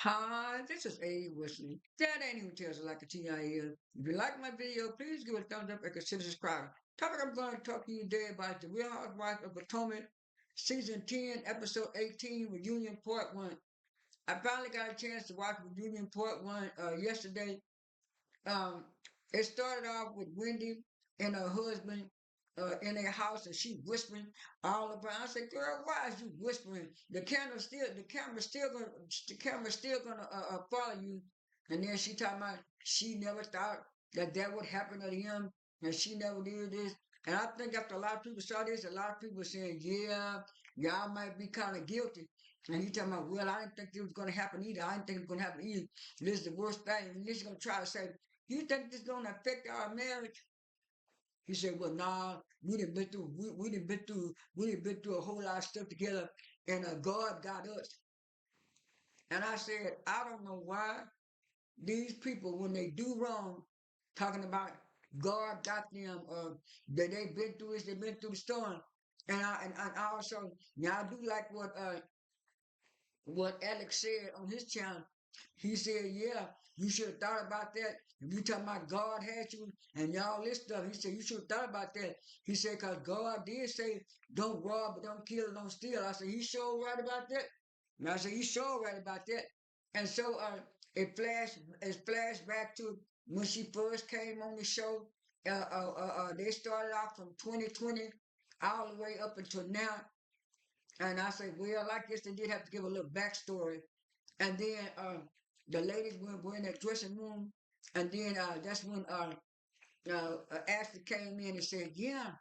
Hi, this is A. Wesley. That ain't even tells it like a TIL. If you like my video, please give it a thumbs up and consider subscribing. Topic I'm going to talk to you today about the Real Housewives of Potomac, Season 10, Episode 18, Reunion Part 1. I finally got a chance to watch Reunion Part 1 yesterday. Um, it started off with Wendy and her husband in their house, and she whispering all around. I said, "Girl, why is you whispering? The camera's still gonna follow you." And then she talking about she never thought that that would happen to him, and she never did this. And I think after a lot of people saw this, a lot of people were saying, "Yeah, y'all might be kind of guilty." And he talking about, "Well, I didn't think it was gonna happen either. I didn't think it was gonna happen either. This is the worst thing." And this is gonna try to say, "You think this is gonna affect our marriage?" He said, "Well, nah, we didn't been through a whole lot of stuff together, and God got us." And I said, I don't know why these people, when they do wrong, talking about God got them, that they've been through this, they've been through the storm. And I also, now I do like what Alex said on his channel. He said, "Yeah, you should have thought about that. If you talking about God had you and y'all this stuff," he said, "You should have thought about that." He said, "Because God did say, don't rob, don't kill, don't steal." I said, "You sure right about that?" And I said, "You sure right about that?" And so it flashed back to when she first came on the show. They started off from 2020 all the way up until now. And I said, "Well, I guess they did have to give a little backstory." And then the ladies were in the dressing room, and then that's when Ashley came in and said, "Yeah,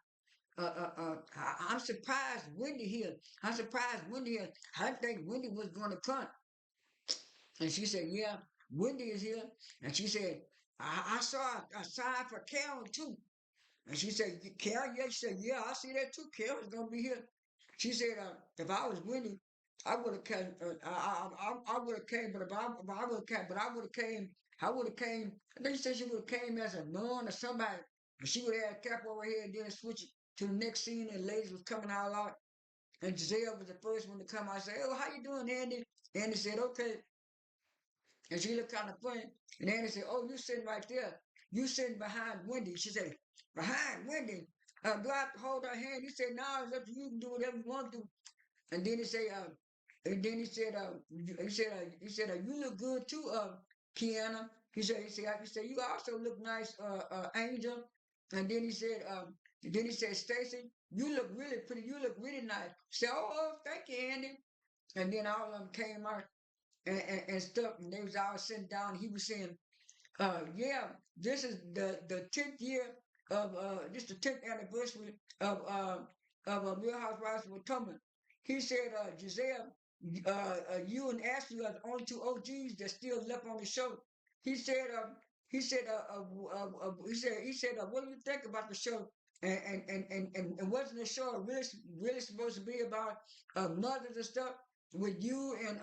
I'm surprised Wendy here. I'm surprised Wendy here. I didn't think Wendy was going to come." And she said, "Yeah, Wendy is here." And she said, I saw a sign for Carol too." And she said, "Carol?" Yeah, she said, "Yeah, I see that too. Carol's going to be here." She said, "If I was Wendy, I would have came. I would have came, but I would have came, but I would have came. I would have came. I think she said she would have came as a nun or somebody, and she would have had a cap over her head, and then switch it to the next scene, and the ladies was coming all out, and Gizelle was the first one to come out. I said, "Oh, how you doing, Andy?" Andy said, "Okay," and she looked kind of funny. And Andy said, "Oh, you sitting right there. You sitting behind Wendy." She said, "Behind Wendy? Do I have to hold her hand?" He said, "No, it's up to you. You can do whatever you want to." And then he said, he said, "You look good too, Kiana." He said, "You also look nice, Angel." And then he said, "Stacy, you look really pretty. You look really nice." She said, "Oh, thank you, Andy." And then all of them came out and stuff, and they was all sitting down. He was saying, "Yeah, this is the 10th year of this the 10th anniversary of Real Housewives of Potomac." He said, "Gizelle, you and Ashley are the only two OGs that still left on the show." He said, "What do you think about the show?" And wasn't the show really supposed to be about mothers and stuff with you and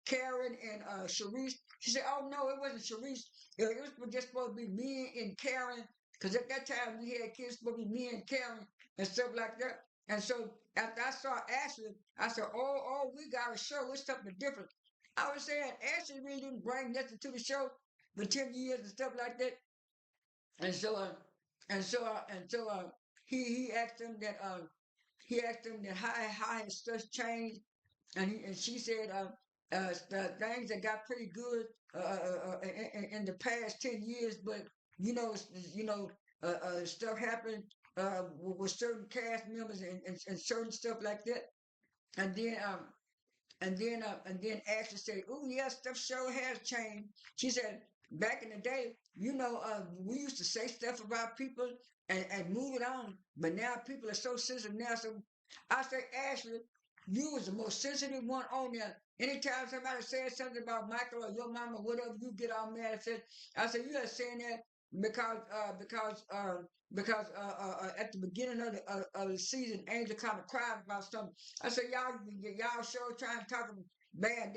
Karen and Sharice?" She said, "Oh no, it wasn't Sharice. It was just supposed to be me and Karen, because at that time we had kids supposed to be me and Karen and stuff like that." And so after I saw Ashley, I said, "Oh, we got a show. It's something different." I was saying Ashley really didn't bring nothing to the show for 10 years and stuff like that. And so he asked him that how his stuff changed, and she said the things that got pretty good in the past 10 years, but you know stuff happened with certain cast members and certain stuff like that. And then Ashley said, "Oh yeah, stuff sure has changed." She said, "Back in the day, we used to say stuff about people and move it on, but now people are so sensitive now." So I say, "Ashley, you was the most sensitive one on there. Anytime somebody says something about Michael or your mama, whatever, you get all mad." I said, "You are saying that because at the beginning of the season, Angel kind of cried about something." I said, "Y'all sure trying to talk bad."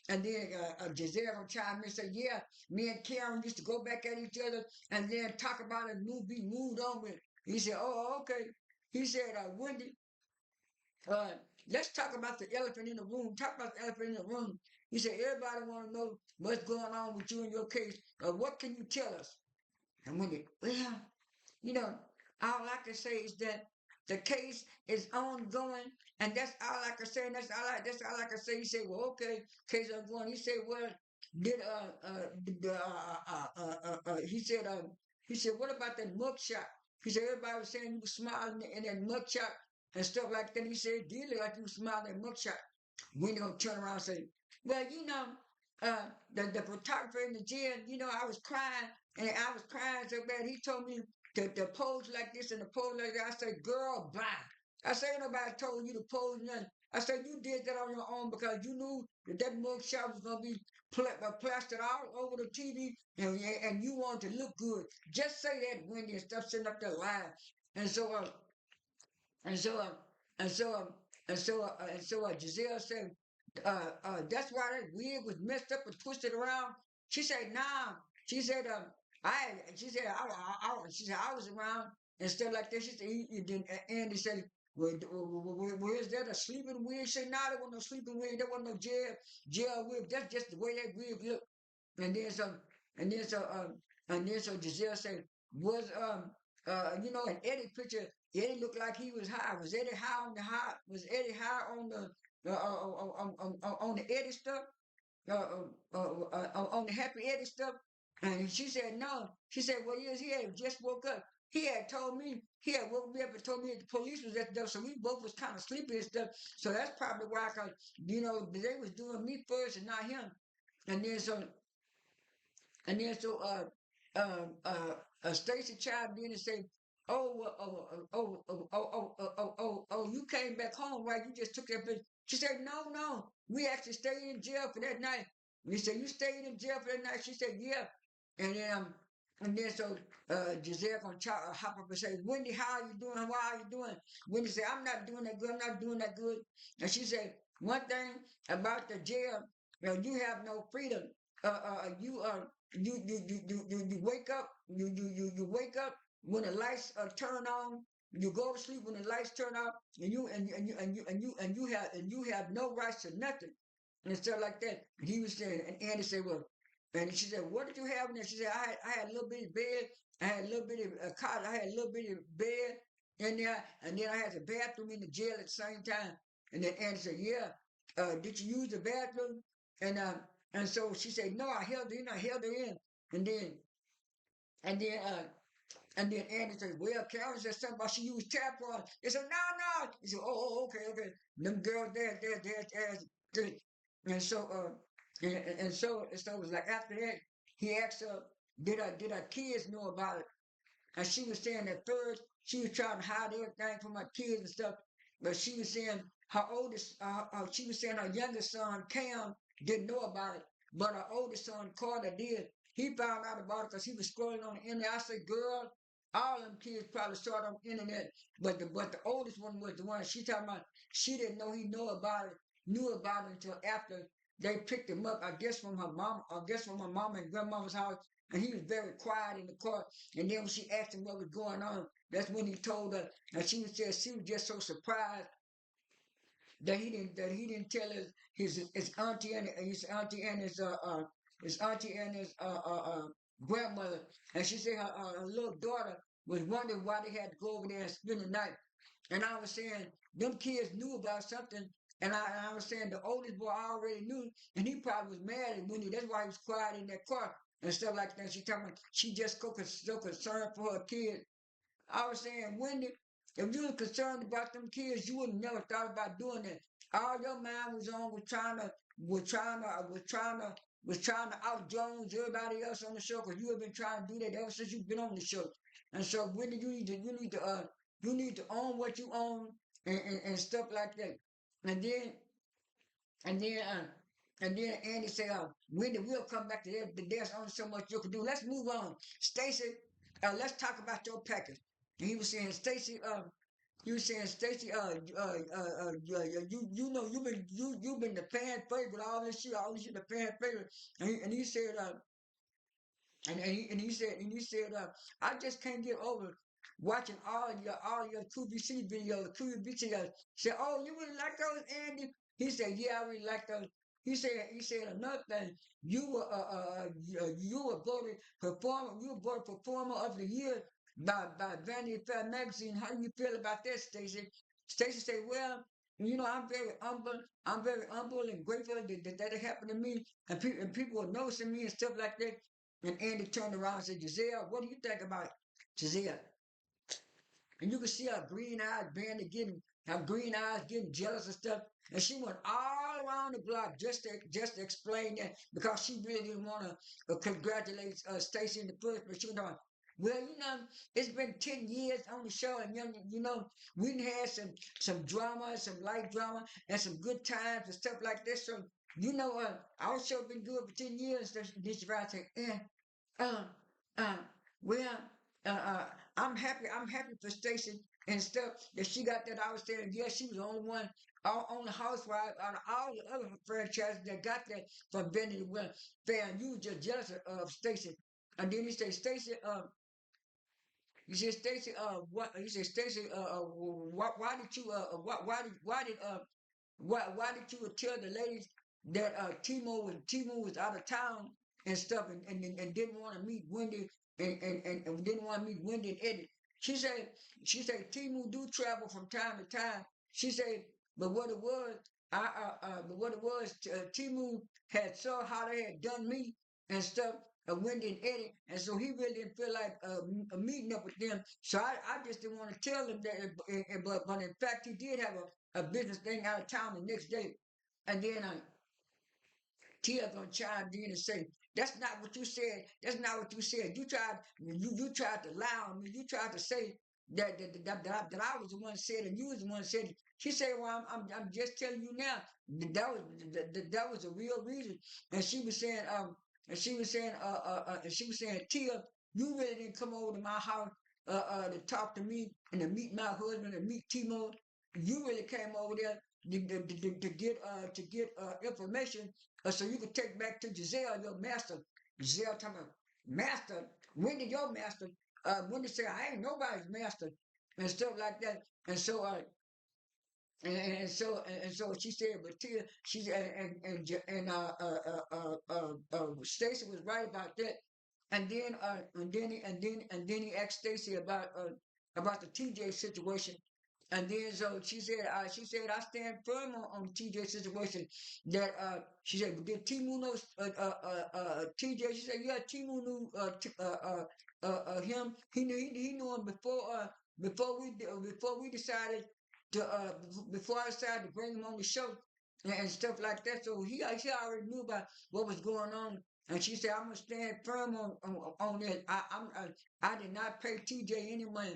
And then Gizelle gonna chime in and say, "Yeah, me and Karen used to go back at each other and then talk about it, be moved on with it." He said, "Oh, okay." He said, "Wendy, uh, let's talk about the elephant in the room. Talk about the elephant in the room. He said, everybody want to know what's going on with you in your case. What can you tell us? And Wendy, well, you know, all I can say is that the case is ongoing, and that's all I can say. And that's all I can say. He said, well, okay, case ongoing. He said, well, did he said, what about that mugshot? He said, everybody was saying you were smiling in that mugshot and stuff like that. He said, did look like you were smiling in that mugshot. When they gonna turn around and say, well, the photographer in the jail, I was crying and I was crying so bad. He told me to pose like this and to pose like that. I said, girl, bye. I said, ain't nobody told you to pose nothing. I said, you did that on your own because you knew that mug shot was going to be plastered all over the TV and you wanted to look good. Just say that, Wendy, and stop sitting up there lying. And so, and so, and so, Gizelle said, that's why that wig was messed up and twisted around. She said, nah. She said, she said, I was around and stuff like that. She said, Andy said, well, is that a sleeping wig? She said, nah, there wasn't no sleeping wig. There wasn't no jail wig. That's just the way that wig looked. And then so, and then so, Giselle said, was an Eddie picture. Eddie looked like he was high. Was Eddie high on the high? Was Eddie high on the on the Eddie stuff? On the Happy Eddie stuff? And she said no. She said, well, yes, he had just woke up. He had told me, he had woke me up and told me that the police was at the door, so we both was kind of sleepy and stuff. So that's probably why, cause they was doing me first and not him. And then so and then so Stacy chimed in and said, you came back home, right? You just took that bitch. She said, no, we actually stayed in jail for that night. We said, you stayed in jail for that night? She said, yeah. And then so Gizelle gonna hop up and say, Wendy, how are you doing? Why are you doing? Wendy said, I'm not doing that good. I'm not doing that good. And she said, one thing about the jail, you have no freedom. You wake up, you wake up when the lights turn on. You go to sleep when the lights turn off, and you have no rights to nothing and stuff like that. And he was saying, and Andy said, well, and she said, what did you have in there? She said, I had a little bitty bed, I had a little bitty cot, I had a little bitty bed in there, and then I had the bathroom in the jail at the same time. And then Andy said, yeah, did you use the bathroom? And uh, and so she said, no, I held her in. And then and then Andy said, well, Karen said something about she used tap water. He said, no. He said, okay. Them girls there. And so so it was like after that, he asked her, did her kids know about it? And she was saying that first she was trying to hide everything from her kids and stuff, but she was saying she was saying her youngest son Cam didn't know about it, but her oldest son Carter did. He found out about it because he was scrolling on the internet. I said, girl, all them kids probably saw it on the internet, but the oldest one was the one she talking about. She didn't know he knew about it until after they picked him up. I guess from her mom. I guess from her mom and grandmama's house, and he was very quiet in the car. And then when she asked him what was going on, that's when he told her. And she was just so surprised that he didn't tell his auntie and his auntie and his grandmother. And she said her little daughter was wondering why they had to go over there and spend the night. And I was saying them kids knew about something. And I was saying the oldest boy already knew, and he probably was mad at Wendy. That's why he was quiet in that car and stuff like that. She talking about she just so concerned for her kids. I was saying, Wendy, if you were concerned about them kids, you would have never thought about doing that. All your mind was on was trying to out Jones everybody else on the show because you have been trying to do that ever since you've been on the show. And so, Wendy, you need to own what you own and stuff like that. And then and then uh, and then Andy said, Wendy, we'll come back to that, but there's only so much you can do. Let's move on. Stacy, let's talk about your package. And he was saying, Stacy, you've been the fan favorite all this year the fan favorite. And he said, I just can't get over watching all your QVC videos, QVC videos. Said, "Oh, you really like those, Andy?" He said, "Yeah, I really like those." He said another thing. You were voted performer of the year by Vanity Fair magazine. How do you feel about that, Stacey? Stacey said, "Well, I'm very humble. I'm very humble and grateful that it happened to me, and people are noticing me and stuff like that." And Andy turned around and said, "Gizelle, what do you think about it, Gizelle?" And you could see her green eyes, Brandy getting her green eyes getting jealous and stuff. And she went all around the block just to explain that because she really didn't want to congratulate Stacey in the first, but she was going, "Well, it's been 10 years on the show, and we done had some drama, some light drama, and some good times and stuff like this. So our show been good for 10 years." So this right say, uh, uh, well, uh, uh, I'm happy for Stacey and stuff that she got that. I was saying, yeah, she was the only one on the Housewives out of all the other franchises that got that from Benny. Well, fan, you was just jealous of Stacey. And then he said, Stacey, he said, Stacey, what? He said, Stacey, why did you, why did you tell the ladies that Timo was out of town and stuff and didn't want to meet Wendy and didn't want to meet Wendy and Eddie? She said Timo do travel from time to time. She said, but what it was, Timo had saw how they had done me and stuff. Wendy and Eddie, and so he really didn't feel like meeting up with them. So I just didn't want to tell him that, but in fact he did have a business thing out of town the next day. And then Tia gonna chime in and say, "That's not what you said. That's not what you said. You tried to lie on me. You tried to say that I was the one said and you was the one said it." She said, "Well, I'm just telling you now that was the real reason." And she was saying, and she was saying, "Tia, you really didn't come over to my house to talk to me and to meet my husband and meet Timo. You really came over there to get information so you could take back to Gizelle, your master." Gizelle talking about, "Master? When did your master?" Wendy said, "I ain't nobody's master," and stuff like that. And so and so she said, but Tia, she said, Stacy was right about that. And then he asked Stacy about the TJ situation. And then so she said, "I stand firm on TJ situation." That she said, "Did Timu know TJ?" She said, "Yeah, Timu knew him. He knew him before we decided before I decided to bring him on the show and stuff like that. So he already knew about what was going on." And she said, "I'm gonna stand firm on that. I did not pay TJ any money."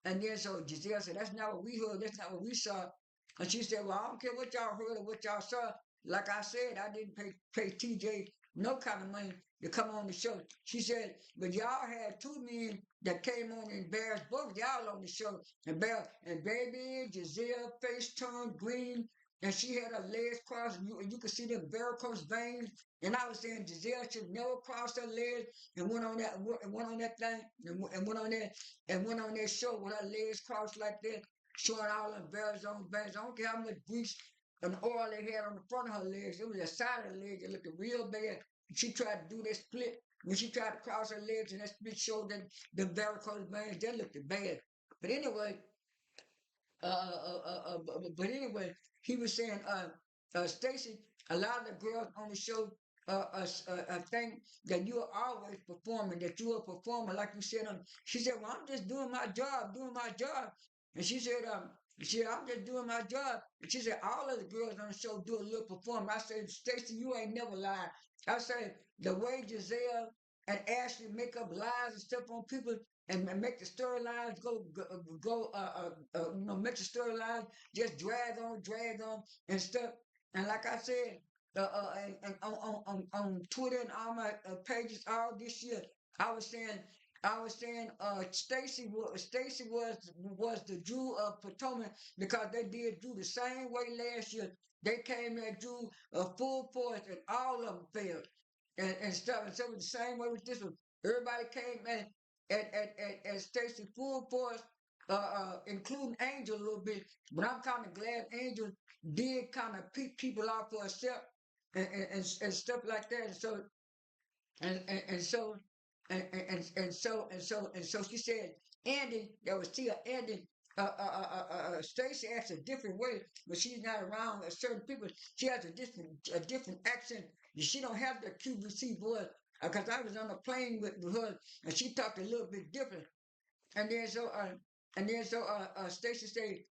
And then so Giselle said, "That's not what we heard. That's not what we saw." And she said, "Well, I don't care what y'all heard or what y'all saw. Like I said, I didn't pay TJ no kind of money to come on the show." She said, "But y'all had two men that came on and embarrassed both of y'all on the show. And baby, Giselle face turned green, and she had her legs crossed, and you could see them varicose veins. And I was saying Giselle should never cross her legs and went on that thing and went on that show with her legs crossed like that, showing all them varicose veins. I don't care how much grease and oil they had on the front of her legs. It was the side of the leg that looked real bad. She tried to do that split. When she tried to cross her legs and that split showed that the varicose veins, that looked bad. But anyway, but anyway, he was saying, Stacy, a lot of the girls on the show think that you are always performing, that you are a performer, like you said. She said, "Well, I'm just doing my job, doing my job." And she said, "I'm just doing my job." And she said, "All of the girls on the show do a little performing." I said, "Stacy, you ain't never lied." I said, "The way Gizelle and Ashley make up lies and stuff on people and make the storylines make the storylines just drag on and stuff." And like I said, and on Twitter and all my pages all this year, I was saying, Stacy was the Jew of Potomac because they did Drew the same way last year. They came at Drew full force and all of them failed and stuff. And so it was the same way with this one. Everybody came at Stacy full force, including Angel a little bit. But I'm kind of glad Angel did kind of pick people out for herself and stuff like that. And so and so she said, Andy, that was Tia, Andy. Stacy acts a different way when she's not around certain people. She has a different accent. She don't have the QVC voice. Because I was on a plane with her, and she talked a little bit different. And then so Stacy said,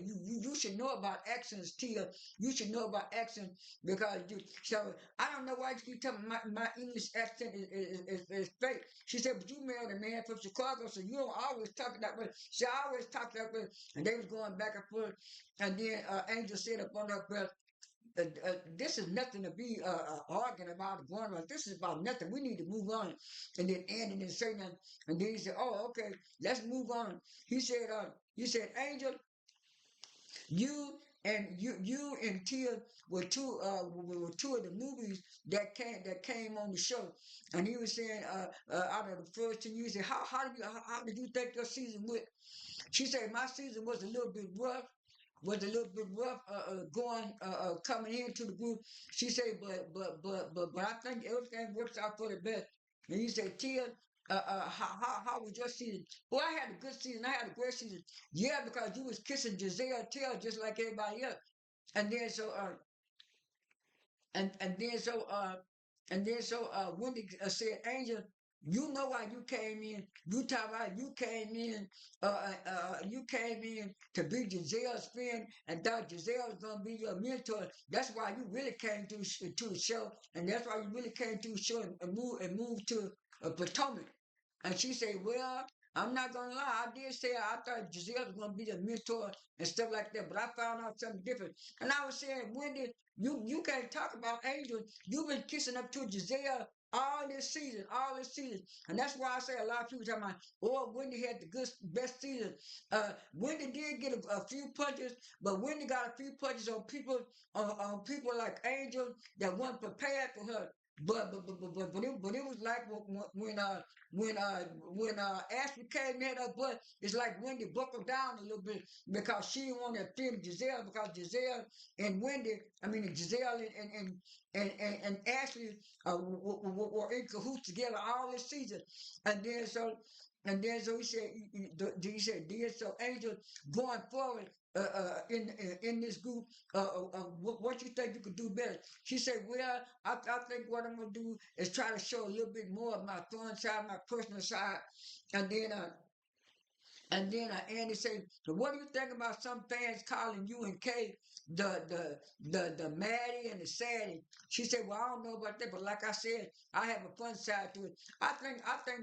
you should know about accents, Tia. You should know about accents because you. So I don't know why you keep telling me my English accent is fake. She said, but you married a man from Chicago, so you don't always talk that way. She always talk that way, and they was going back and forth. And then Angel said up on her breath, this is nothing to be arguing about, going about. This is about nothing. We need to move on. And then Andy didn't say nothing. And then he said, oh, okay, let's move on. He said, Angel, you and Tia were two of the movies that came on the show. And he was saying, out of the first 10 years, he said, how did you think your season went? She said, my season was a little bit rough, going coming into the group. She said, but I think everything works out for the best. And you say, Tia, how was your season? Well, I had a good season. I had a great season. Yeah, because you was kissing Gizelle tail just like everybody else. And then so and and then so uh Wendy said, Angel, you know why you came in. You talk about you came in to be Giselle's friend and thought Giselle was gonna be your mentor. That's why you really came to the show, and that's why you really came to the show and moved to Potomac. And she said, well, I'm not gonna lie, I did say I thought Giselle was gonna be the mentor and stuff like that, but I found out something different. And I was saying, Wendy, you can't talk about Angel. You've been kissing up to Giselle all this season. And that's why I say a lot of people talking about, oh, Wendy had the best season. Wendy did get a few punches, but Wendy got a few punches on people like Angel that weren't prepared for her. But it was like when Ashley came in her butt, it's like Wendy buckled down a little bit because she didn't want to offend Gizelle, because Gizelle and Wendy, I mean Gizelle and Ashley were in cahoots together all this season. And then so he said, then so Angel, going forward in this group, what you think you could do better? She said, well, I think what I'm gonna do is try to show a little bit more of my fun side, my personal side. And then Andy said, so what do you think about some fans calling you and Kay the Maddie and the Sadie? She said, well, I don't know about that, but like I said, I have a fun side to it. I think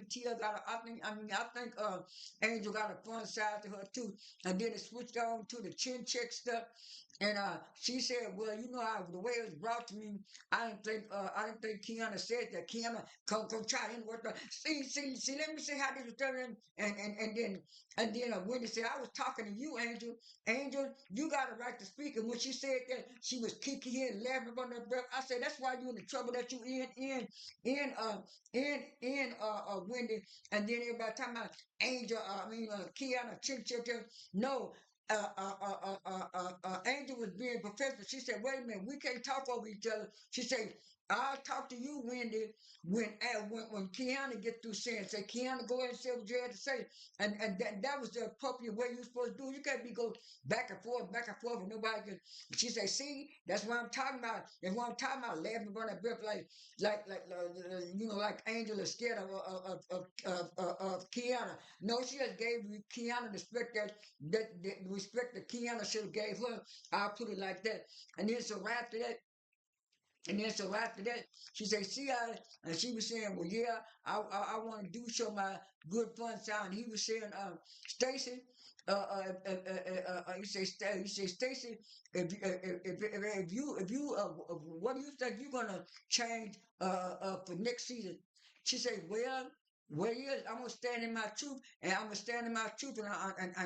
Tia got I think Angel got a fun side to her too. And then it switched on to the chin check stuff. And she said, well, you know how the way it was brought to me, I didn't think Kiana said that. Kiana, come try to work. See, let me see how this was done. And then Wendy said, I was talking to you, Angel. Angel, you got a right to speak. And when she said that, she was kicking here and laughing under her breath. I said, that's why you in the trouble that you Wendy. And then everybody talking about Angel, Kiana, Chip. No, Angel was being professional. She said, wait a minute, we can't talk over each other. She said, I'll talk to you, Wendy, when Kiana get through saying, say, Kiana, go ahead and say what you had to say. And that was the appropriate way you're supposed to do it. You can't be go back and forth, and nobody can. She said, see, that's what I'm talking about. That's what I'm talking about, laughing on that breath like Angel is scared of Kiana. No, she just gave Kiana the respect that respect that Kiana should have gave her. I'll put it like that. And then so after that, she said, see, and she was saying, well, yeah, I want to do show my good fun sound. And he was saying, Stacy, he said, Stacy, if you, what do you think you're gonna change for next season? She said, well, what it is, I'm gonna stand in my truth, and I'm gonna stand in my truth, and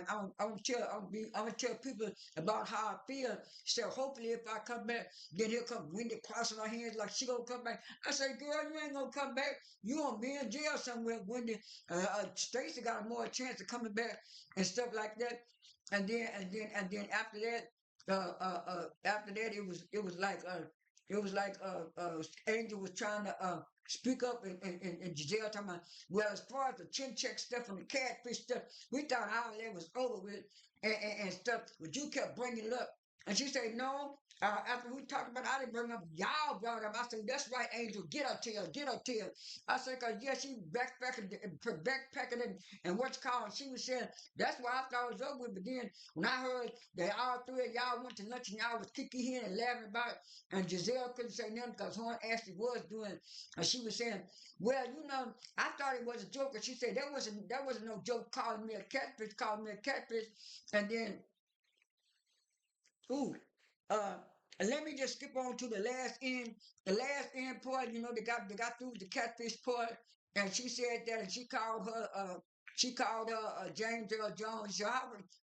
I'm gonna tell people about how I feel. So hopefully, if I come back, then here come Wendy crossing her hands like she gonna come back. I say, girl, you ain't gonna come back. You gonna be in jail somewhere, Wendy. Stacy got a more chance of coming back and stuff like that. And then after that, it was like Angel was trying to speak up and Giselle talking about, well, as far as the chin check stuff and the catfish stuff, we thought all that was over with and stuff, but you kept bringing it up. And she said, no, after we talked about it, I didn't bring it up. Y'all brought it up. I said, that's right, Angel. Get her tail. Get her tail. I said, because, yeah, she backpacking and what's called. She was saying, that's why I thought it was over with. But then when I heard that all three of y'all went to lunch and y'all was kicking here and laughing about it, and Giselle couldn't say nothing because her and Ashley was doing, and she was saying, well, I thought it was a joke. And she said, that wasn't no joke calling me a catfish, calling me a catfish. And then ooh, uh, let me just skip on to the last end. The last end part, they got through with the catfish part, and she said that, and she called her James Earl Jones. So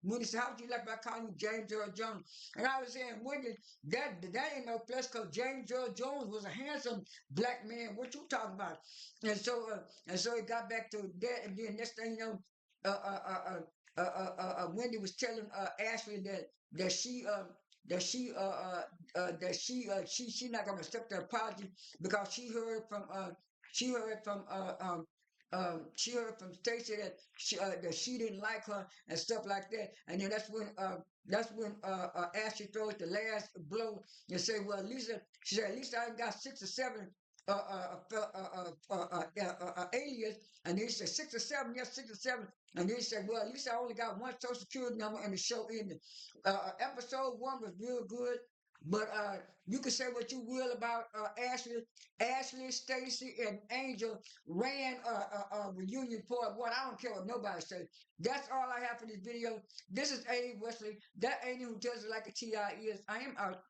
Wendy said, how would you like if I call you James Earl Jones? And I was saying, Wendy, that ain't no plus because James Earl Jones was a handsome black man. What you talking about? And so it got back to that, and then next thing you know, uh, uh, uh, Wendy was telling Ashley that she that she she not gonna accept the apology because she heard from Stacey that she didn't like her and stuff like that. And then that's when Ashley throws the last blow and say, well, she said, at least I got 6 or 7 alias. And then she said 6 or 7, yes, 6 or 7. And then he said, well, at least I only got one social security number and the show ended. Episode 1 was real good. But you can say what you will about Ashley, Stacy, and Angel ran reunion part 1. I don't care what nobody says. That's all I have for this video. This is A. Wesley. That ain't who does it like a T.I. is. I am out.